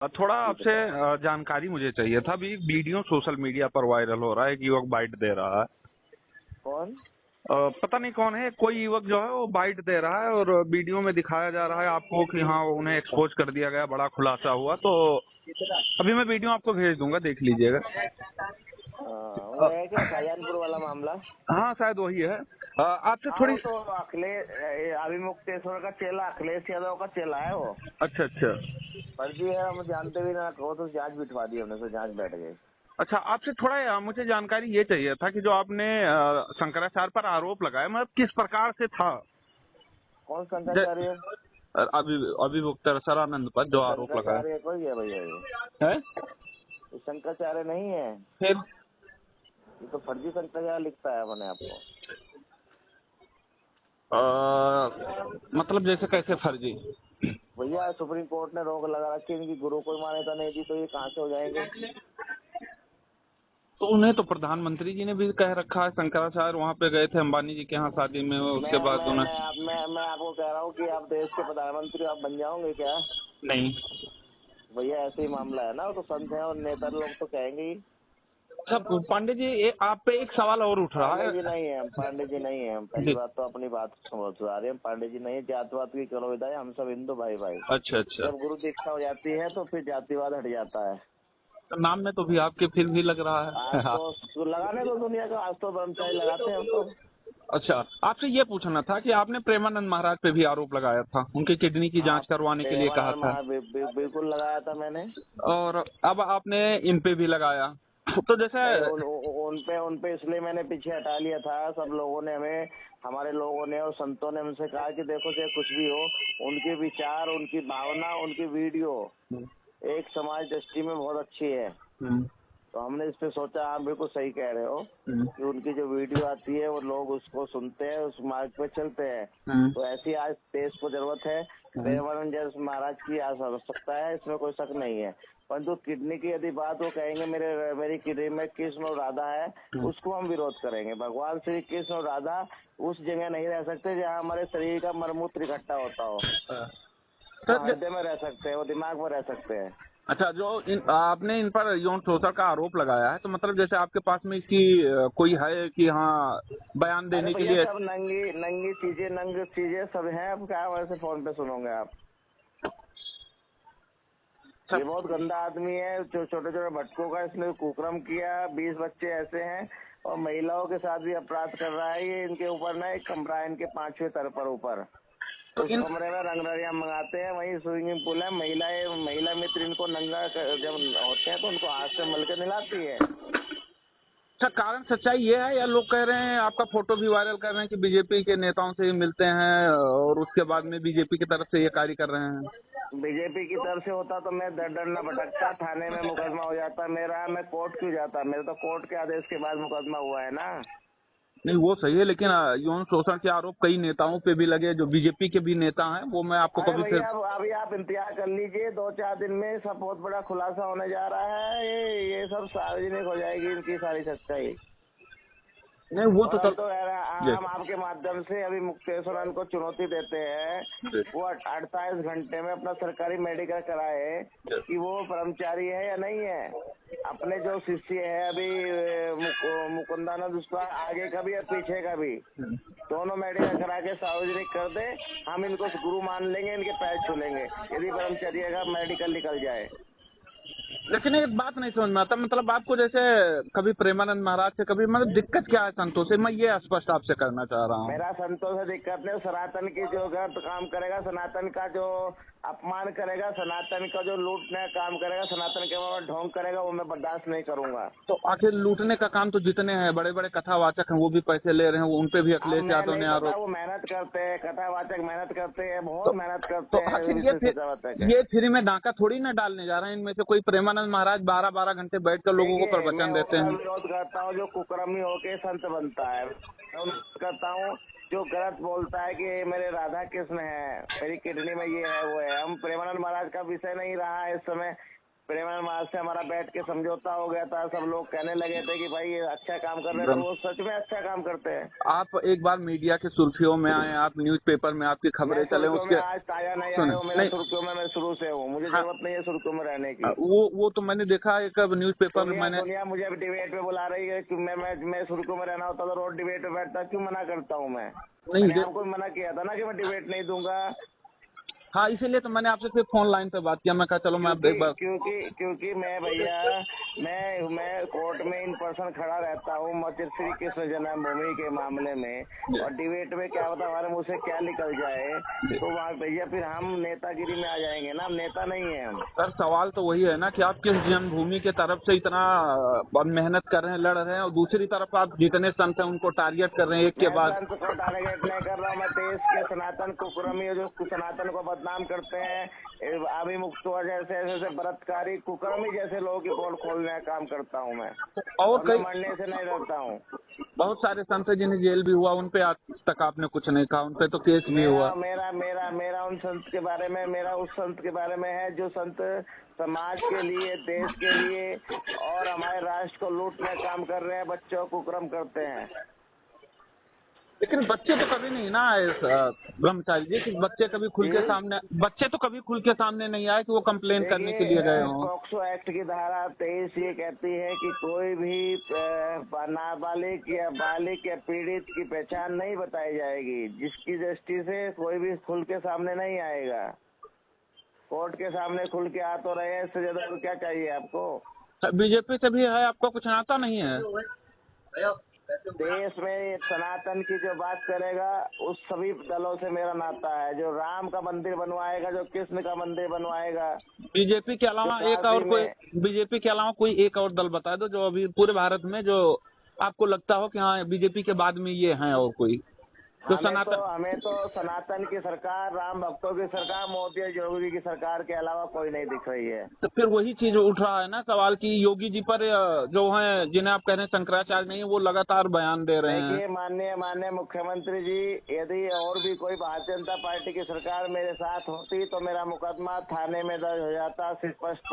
थोड़ा जी आपसे बताओ। जानकारी मुझे चाहिए था। अभी एक वीडियो सोशल मीडिया पर वायरल हो रहा है, एक युवक बाइट दे रहा है। कौन? पता नहीं कौन है, कोई युवक जो है वो बाइट दे रहा है और वीडियो में दिखाया जा रहा है आपको कि हाँ उन्हें एक्सपोज कर दिया गया, बड़ा खुलासा हुआ। तो अभी मैं वीडियो आपको भेज दूंगा, देख लीजिएगा। वो है क्या शाहजहानपुर वाला मामला? हाँ शायद वही है। आपसे हाँ, थोड़ी। वो तो अभिमुक्तेश्वर का चेला, अखिलेश यादव का चेला है वो। अच्छा अच्छा। फर्जी है, हम जानते भी ना, कहो तो जांच बिठवा दी हमने, तो जांच बैठ गई। अच्छा, आपसे थोड़ा मुझे जानकारी ये चाहिए था कि जो आपने शंकराचार्य पर आरोप लगाया, मतलब किस प्रकार से था। कौन ज- शंकराचार्य? अभी अभियुक्त सरानंद पर जो आरोप लगाया शंकराचार्य कोई है भैया? है। ये शंकराचार्य नहीं है, फिर ये तो फर्जी शंकराचार्य लिखता है मैंने आपको। मतलब जैसे कैसे फर्जी। भैया सुप्रीम कोर्ट ने रोक लगा रखी है, इनकी गुरु कोई मान्यता नहीं दी, तो ये कहाँ से हो जाएंगे? तो उन्हें तो प्रधानमंत्री जी ने भी कह रखा है, शंकराचार्य वहाँ पे गए थे अंबानी जी के यहाँ शादी में, उसके मैं बाद मैं उन्हें। मैं आप मैं आपको कह रहा हूँ कि आप देश के प्रधानमंत्री आप बन जाओगे क्या? नहीं। भैया ऐसे ही मामला है ना, वो तो संत हैं और नेता लोग तो कहेंगे ही। सब पांडे जी, आप पे एक सवाल और उठ रहा पांडे है। जी नहीं है हम, पांडे जी नहीं है हम, पहली जी। बात तो अपनी बात सुधार रहे हैं। पांडे जी नहीं है, जातिवाद की करो विदाई, हम सब हिंदू भाई भाई। अच्छा अच्छा। जब गुरु दीक्षा हो जाती है तो फिर जातिवाद हट जाता है। तो नाम में तो भी आपके फिर भी लग रहा आज है। तो लगाने दो दुनिया का, आज तो ब्रह्मचारी लगाते हैं हम तो। अच्छा, आपसे ये पूछना था कि आपने प्रेमानंद महाराज पे भी आरोप लगाया था, उनकी किडनी की हाँ, जांच करवाने के लिए कहा प्रेमानंद था, बिल्कुल लगाया था मैंने। और अब आपने इन पे भी लगाया। तो जैसे। नहीं, उन पे इसलिए मैंने पीछे हटा लिया था। सब लोगों ने हमें, हमारे लोगों ने और संतों ने हमसे कहा कि देखो चाहे कुछ भी हो, उनके विचार, उनकी भावना, उनकी वीडियो एक समाज दृष्टि में बहुत अच्छी है। हम्म, तो हमने इस पे सोचा, आप बिल्कुल सही कह रहे हो हम्म, कि उनकी जो वीडियो आती है वो लोग उसको सुनते हैं, उस मार्ग पे चलते हैं। हम्म, तो ऐसी आज देश को जरूरत है। हम्म, प्रेमानंद जैसे महाराज की आवश्यकता है, इसमें कोई शक नहीं है। परंतु किडनी की यदि बात वो कहेंगे मेरी किडनी में कृष्ण और राधा है, उसको हम विरोध करेंगे। भगवान श्री कृष्ण और राधा उस जगह नहीं रह सकते जहाँ हमारे शरीर का मलमूत्र इकट्ठा होता हो। तो वो हृदय में रह सकते हैं, वो दिमाग में रह सकते हैं। अच्छा, जो आपने इन पर यौन शोषण का आरोप लगाया है, तो मतलब जैसे आपके पास में इसकी कोई है कि हाँ बयान अरे देने के भैया लिए। सब नंगी नंगी चीजें, नंग चीजें सब हैं। अब क्या वैसे फोन पे सुनोगे आप? ये सब। बहुत गंदा आदमी है, जो छोटे छोटे भटकों का इसने कुकर्म किया। 20 बच्चे ऐसे हैं और महिलाओं के साथ भी अपराध कर रहा है। ये इनके ऊपर ना एक कमरा है, इनके 5वें तल पर ऊपर। तो उस इन। कमरे में रंगरलियां मंगाते हैं, वहीं स्विमिंग पूल है। महिला मित्र इनको नंगा जब होते हैं तो उनको हाथ से मल के नहलाती है। अच्छा, कारण सच्चाई ये है या लोग कह रहे हैं, आपका फोटो भी वायरल कर रहे हैं कि बीजेपी के नेताओं से मिलते हैं और उसके बाद में बीजेपी की तरफ से ये कार्य कर रहे हैं। बीजेपी की तरफ से होता तो मैं डर न भटकता, थाने में मुकदमा हो जाता मेरा। मैं कोर्ट क्यों जाता? मेरा तो कोर्ट के आदेश के बाद मुकदमा हुआ है ना। नहीं वो सही है, लेकिन यौन शोषण के आरोप कई नेताओं पे भी लगे, जो बीजेपी के भी नेता हैं, वो मैं आपको अरे कभी फिर। भैया अब अभी आप इंतजार कर लीजिए, 2-4 दिन में सब बहुत बड़ा खुलासा होने जा रहा है। ये सब सार्वजनिक हो जाएगी इनकी सारी सच्चाई। नहीं वो तो और हम सब। तो जी हम आपके माध्यम से अभी मुक्तेश्वर को चुनौती देते हैं, जी वो 48 घंटे में अपना सरकारी मेडिकल कराए जी। कि वो कर्मचारी है या नहीं है। अपने जो शिष्य है अभी मुकुंदानंद, उसका आगे का भी और पीछे का भी दोनों मेडिकल करा के सार्वजनिक कर दे। हम इनको गुरु मान लेंगे, इनके पैर छू लेंगे यदि ब्रह्मचर्य का मेडिकल निकल जाए। लेकिन एक बात नहीं समझ में आता, मतलब आपको जैसे कभी प्रेमानंद महाराज से कभी मतलब दिक्कत क्या है संतोष से, मैं ये स्पष्ट आपसे करना चाह रहा हूँ। मेरा संतोष है, दिक्कत नहीं। सनातन की जो गलत काम करेगा, सनातन का जो अपमान करेगा, सनातन का जो लूटने का काम करेगा, सनातन के बारे में ढोंग करेगा, वो मैं बर्दाश्त नहीं करूंगा। तो आखिर लूटने का काम तो जितने हैं बड़े बड़े कथावाचक हैं, वो भी पैसे ले रहे हैं, वो उन पे भी अब अखिलेश मैं यादव नहीं ने पता, आरोप। वो मेहनत करते हैं, कथावाचक मेहनत करते हैं, तो बहुत मेहनत तो करते आखिर हैं कथावाचक है। ये फ्री में डाका थोड़ी ना डालने जा रहे हैं। इनमें से कोई प्रेमानंद महाराज 12-12 घंटे बैठकर लोगों को देखिए, मैं प्रवचन देते उसका हैं। विरोध करता हूँ जो कुकर्मी होके संत बनता है। मैं उनको करता हूँ जो गलत बोलता है कि मेरे राधा कृष्ण है, मेरी किडनी में ये है वो है। हम प्रेमानंद महाराज का विषय नहीं रहा है इस समय। प्रेमानंद से हमारा बैठ के समझौता हो गया था। सब लोग कहने लगे थे कि भाई ये अच्छा काम कर रहे हैं, तो वो सच में अच्छा काम करते हैं। आप एक बार मीडिया के सुर्खियों में आए, आप न्यूज़पेपर में आपकी खबरें चले, उसके आज ताजा नहीं आया हूँ, मैं सुर्खियों में मैं शुरू से हूँ, मुझे हाँ, जरूरत नहीं है सुर्खियों में रहने की। वो तो मैंने देखा एक न्यूज़पेपर में मैंने दुनिया मुझे अभी डिबेट पे बुला रही है कि मैं सुर्खियों में रहना होता तो रोज डिबेट पे बैठता, क्यों मना करता हूँ मैं? मैंने आपको मना किया था ना कि मैं डिबेट नहीं दूंगा। हाँ, इसीलिए तो मैंने आपसे फिर फोन लाइन पे बात किया। मैं कहा चलो मैं एक बार, क्योंकि मैं भैया मैं कोर्ट में इन पर्सन खड़ा रहता हूँ श्री कृष्ण जन्मभूमि के मामले में, और डिबेट में क्या होता हमारे मुंह से क्या निकल जाए, तो वहाँ भैया फिर हम नेतागिरी में आ जाएंगे ना, हम नेता नहीं है हम। सर सवाल तो वही है ना कि आप किस जन्मभूमि के तरफ से इतना मेहनत कर रहे हैं, लड़ रहे हैं, और दूसरी तरफ आप जितने संत हैं उनको टारगेट कर रहे हैं एक के बाद। संत को टारगेट नहीं कर रहा हूँ, मैं देश के सनातन कुकर्मी जो सनातन को बदनाम करते हैं, अभिमुक्त जैसे बलात्कारी कुकर्मी जैसे लोगों की पोल खोलने का काम करता हूँ मैं, और कई मरने से नहीं डरता हूँ। बहुत सारे संत हैं जिन्हें जेल भी हुआ, उन पे आज तक आपने कुछ नहीं कहा, उन पे तो केस भी हुआ। मेरा उन संत के बारे में, मेरा उस संत के बारे में है जो संत समाज के लिए, देश के लिए और हमारे राष्ट्र को लूटने का काम कर रहे हैं, बच्चों को कुकर्म करते हैं। लेकिन बच्चे तो कभी नहीं ना आए ब्रह्मचारी जी, कि बच्चे कभी खुल के सामने नहीं आए कि वो कंप्लेन करने के लिए गए हों। पॉक्सो एक्ट की धारा 23 ये कहती है कि कोई भी नाबालिग या बालिग या पीड़ित की पहचान नहीं बताई जाएगी, जिसकी दृष्टि से कोई भी खुल के सामने नहीं आएगा। कोर्ट के सामने खुल के आ तो रहे हैं, इससे ज्यादा तो क्या चाहिए आपको? बीजेपी से भी है, आपको कुछ नाता नहीं है? देश में सनातन की जो बात करेगा उस सभी दलों से मेरा नाता है। जो राम का मंदिर बनवाएगा, जो कृष्ण का मंदिर बनवाएगा। बीजेपी के अलावा कोई एक और दल बता दो जो अभी पूरे भारत में जो आपको लगता हो कि हाँ बीजेपी के बाद में ये हैं, और कोई तो हमें तो सनातन की सरकार, राम भक्तों की सरकार, मोदी योगी की सरकार के अलावा कोई नहीं दिख रही है। तो फिर वही चीज उठ रहा है ना सवाल की योगी जी पर जो हैं जिन्हें आप कह रहे हैं शंकराचार्य नहीं है, वो लगातार बयान दे रहे हैं। देखिए माननीय मुख्यमंत्री जी, यदि और भी कोई भारतीय जनता पार्टी की सरकार मेरे साथ होती तो मेरा मुकदमा थाने में दर्ज हो जाता, स्पष्ट